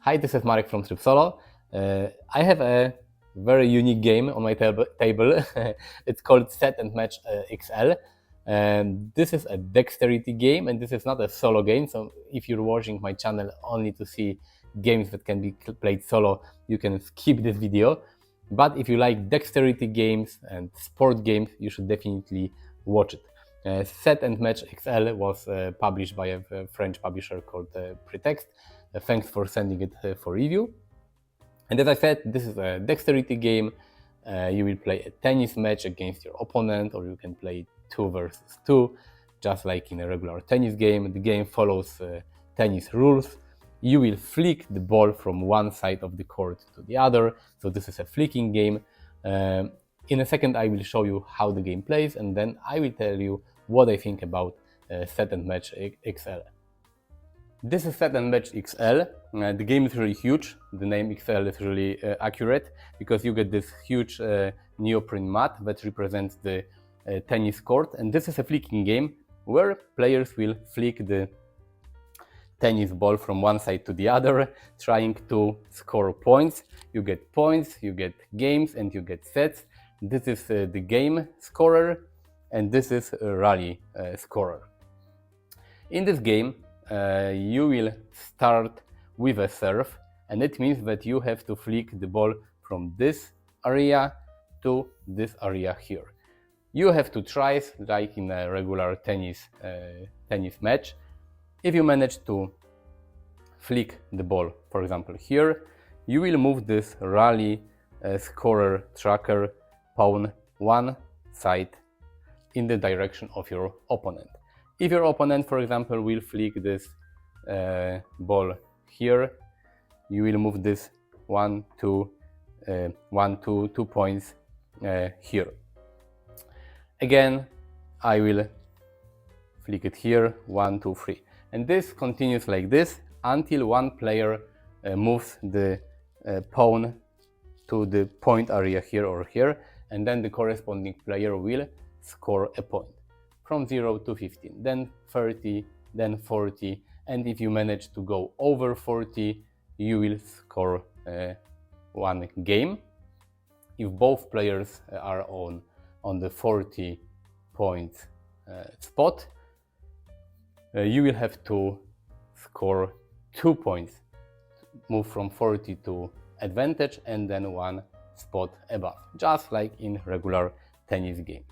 Hi, this is Marek from Tryb Solo. I have a very unique game on my table. It's called Set and Match XL. This is a dexterity game, and this is not a solo game. So if you're watching my channel only to see games that can be played solo, you can skip this video. But if you like dexterity games and sport games, you should definitely watch it. Set and Match XL was published by a French publisher called Pretexte. Thanks for sending it for review. And as I said, this is a dexterity game. You will play a tennis match against your opponent, or you can play 2 versus 2, just like in a regular tennis game. The game follows tennis rules. You will flick the ball from one side of the court to the other, so this is a flicking game. In a second I will show you how the game plays, and then I will tell you what I think about Set and Match XL. This is Set and Match XL. The game is really huge. The name XL is really accurate because you get this huge neoprene mat that represents the tennis court, and this is a flicking game where players will flick the tennis ball from one side to the other, trying to score points. You get points, you get games, and you get sets. This is the game scorer, and this is a rally scorer. In this game, you will start with a serve, and it means that you have to flick the ball from this area to this area here. You have to try, like in a regular tennis match. If you manage to flick the ball, for example here, you will move this rally scorer tracker pawn one side in the direction of your opponent. If your opponent, for example, will flick this ball here, you will move this 2 points here. Again, I will flick it here, 1, 2, 3. And this continues like this until one player moves the pawn to the point area here or here, and then the corresponding player will score a point. From 0 to 15, then 30, then 40, and if you manage to go over 40, you will score one game. If both players are on the 40 point spot, you will have to score 2 points, move from 40 to advantage, and then 1 spot above, just like in regular tennis game.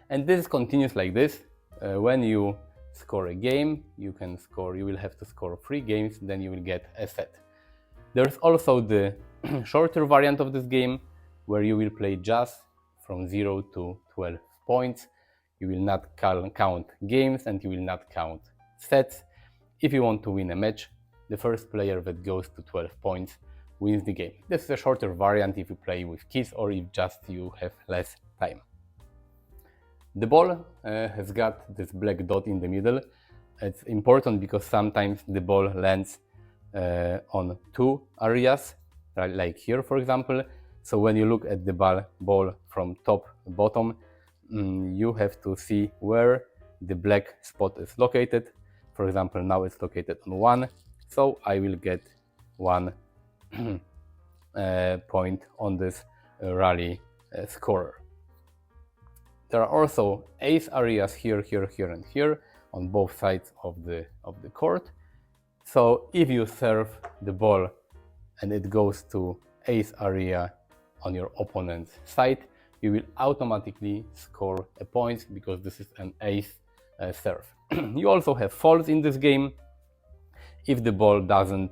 And this continues like this. When you score a game, you will have to score 3 games, then you will get a set. There's also the shorter variant of this game, where you will play just from 0 to 12 points. You will not count games, and you will not count sets. If you want to win a match, the first player that goes to 12 points wins the game. This is a shorter variant if you play with kids or if just you have less time. The ball has got this black dot in the middle. It's important because sometimes the ball lands on 2 areas, like here, for example. So when you look at the ball from top to bottom, you have to see where the black spot is located. For example, now it's located on 1, so I will get 1 point on this rally scorer. There are also ace areas here, here, here, and here on both sides of the court. So if you serve the ball and it goes to ace area on your opponent's side, you will automatically score a point because this is an ace serve. You also have faults in this game. If the ball doesn't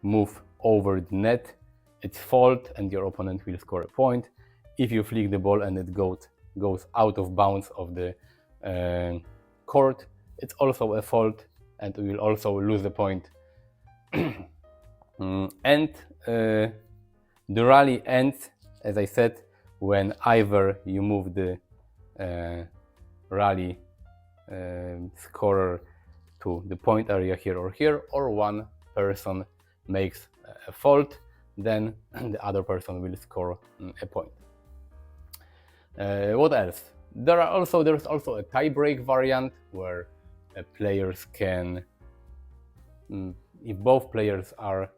move over the net, it's fault and your opponent will score a point. If you flick the ball and it goes out of bounds of the court, it's also a fault and we will also lose the point. And the rally ends, as I said, when either you move the rally scorer to the point area here or here, or one person makes a fault, then the other person will score a point. What else? There's also a tie-break variant where players can if both players are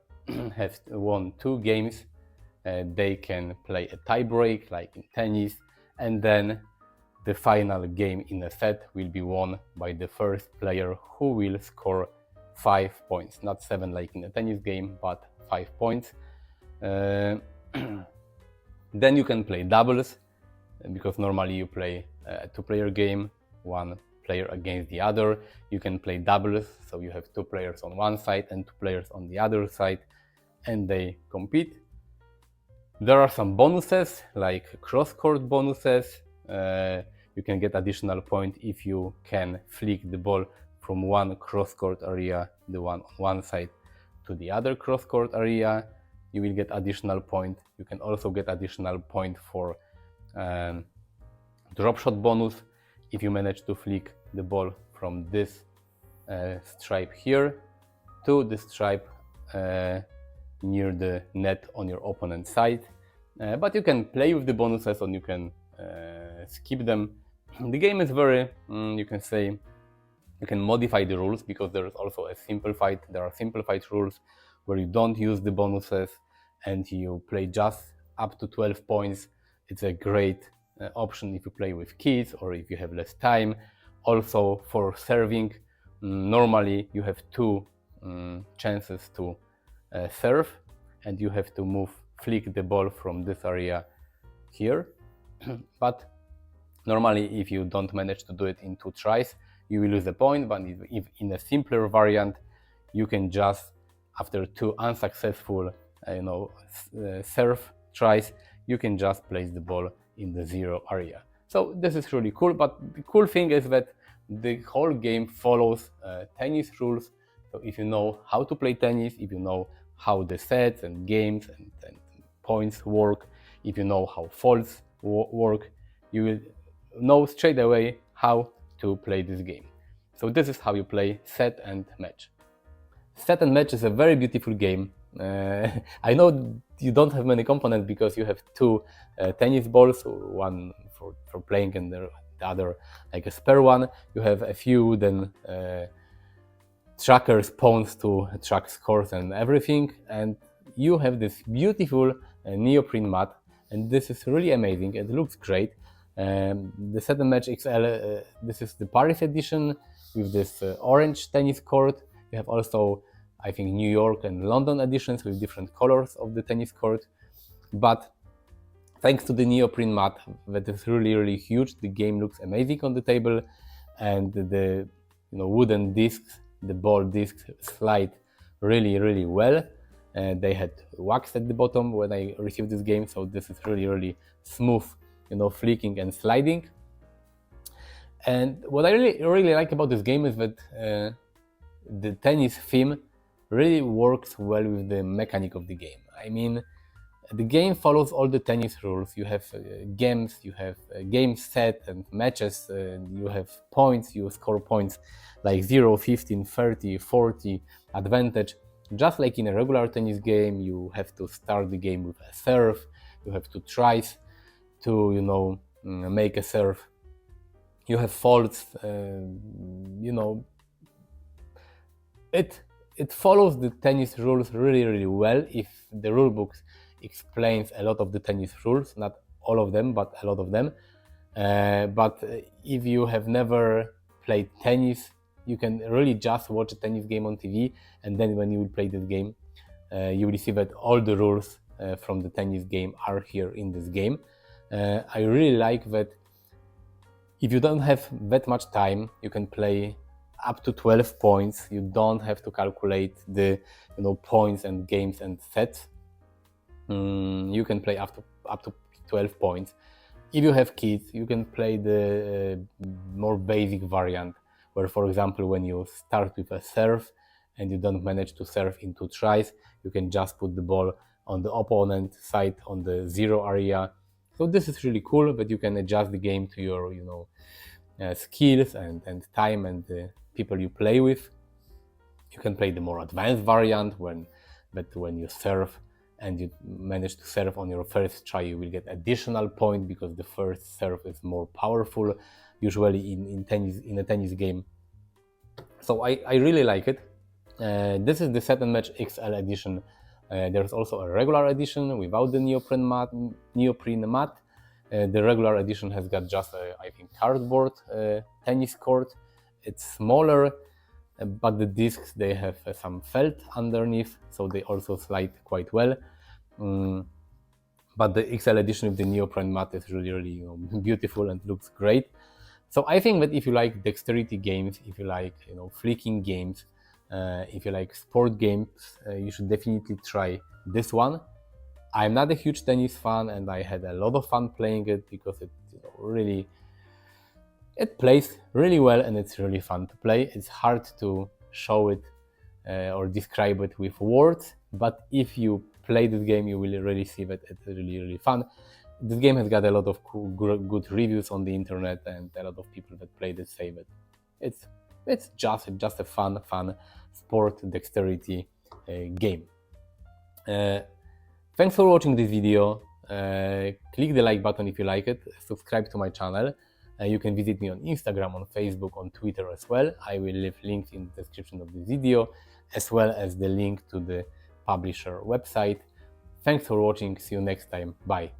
have won 2 games, they can play a tie break like in tennis, and then the final game in a set will be won by the first player who will score 5 points, not 7 like in a tennis game, but 5 points. Then you can play doubles, because normally you play a 2-player game, 1 player against the other. You can play doubles, so you have 2 players on one side and 2 players on the other side, and they compete. There are some bonuses, like cross-court bonuses. You can get additional point if you can flick the ball from one cross-court area, the one on one side, to the other cross-court area. You will get additional point. You can also get additional point for drop shot bonus if you manage to flick the ball from this stripe here to the stripe near the net on your opponent's side. But you can play with the bonuses, or you can skip them. The game is very, you can say, you can modify the rules, because there are simplified rules where you don't use the bonuses and you play just up to 12 points. It's a great option if you play with kids or if you have less time. Also for serving, normally you have 2 chances to serve, and you have to flick the ball from this area here. But normally, if you don't manage to do it in 2 tries, you will lose a point. But if in a simpler variant, you can just, after 2 unsuccessful serve tries, you can just place the ball in the 0 area. So this is really cool. But the cool thing is that the whole game follows tennis rules. So if you know how to play tennis, if you know how the sets and games and points work, if you know how faults work, you will know straight away how to play this game. So this is how you play set and match. Set and match is a very beautiful game. I know you don't have many components because you have 2 tennis balls, one for playing and the other like a spare one. You have a few then trackers, pawns to track scores and everything, and you have this beautiful neoprene mat, and this is really amazing. It looks great. The Set and Match XL, this is the Paris edition with this orange tennis court. You have also, I think, New York and London editions with different colors of the tennis court. But thanks to the neoprene mat that is really huge, the game looks amazing on the table, and the wooden discs, the ball discs slide really well. They had wax at the bottom when I received this game, so this is really smooth, flicking and sliding. And what I really like about this game is that the tennis theme really works well with the mechanic of the game. I mean, the game follows all the tennis rules. You have games, you have game set and matches, you have points, you score points like 0, 15, 30, 40, advantage. Just like in a regular tennis game, you have to start the game with a serve, you have 2 tries to, make a serve. You have faults, it follows the tennis rules really well. If the rule books explains a lot of the tennis rules, not all of them, but a lot of them. But if you have never played tennis, you can really just watch a tennis game on TV, and then when you will play this game, you will see that all the rules from the tennis game are here in this game. I really like that if you don't have that much time, you can play up to 12 points. You don't have to calculate the points and games and sets. You can play up to 12 points. If you have kids, you can play the more basic variant, where, for example, when you start with a serve and you don't manage to serve in 2 tries, you can just put the ball on the opponent side on the 0 area. So this is really cool that you can adjust the game to your skills and time and the people you play with. You can play the more advanced variant when you serve and you manage to serve on your first try, you will get additional point because the first serve is more powerful, usually in a tennis game. So I really like it. This is the Set and Match XL edition. There's also a regular edition without the neoprene mat. The regular edition has got just I think cardboard tennis court. It's smaller, but the discs, they have some felt underneath, so they also slide quite well. But the XL edition with the neoprene mat is really beautiful and looks great. So I think that if you like dexterity games, if you like flicking games, if you like sport games, you should definitely try this one. I'm not a huge tennis fan, and I had a lot of fun playing it because it plays really well and it's really fun to play. It's hard to show it or describe it with words, but if you play this game, you will really see that it's really fun. This game has got a lot of cool, good reviews on the internet, and a lot of people that played it say that it's just a fun sport dexterity game. Thanks for watching this video. Click the like button if you like it. Subscribe to my channel. You can visit me on Instagram, on Facebook, on Twitter as well. I will leave links in the description of this video, as well as the link to the publisher website. Thanks for watching. See you next time. Bye.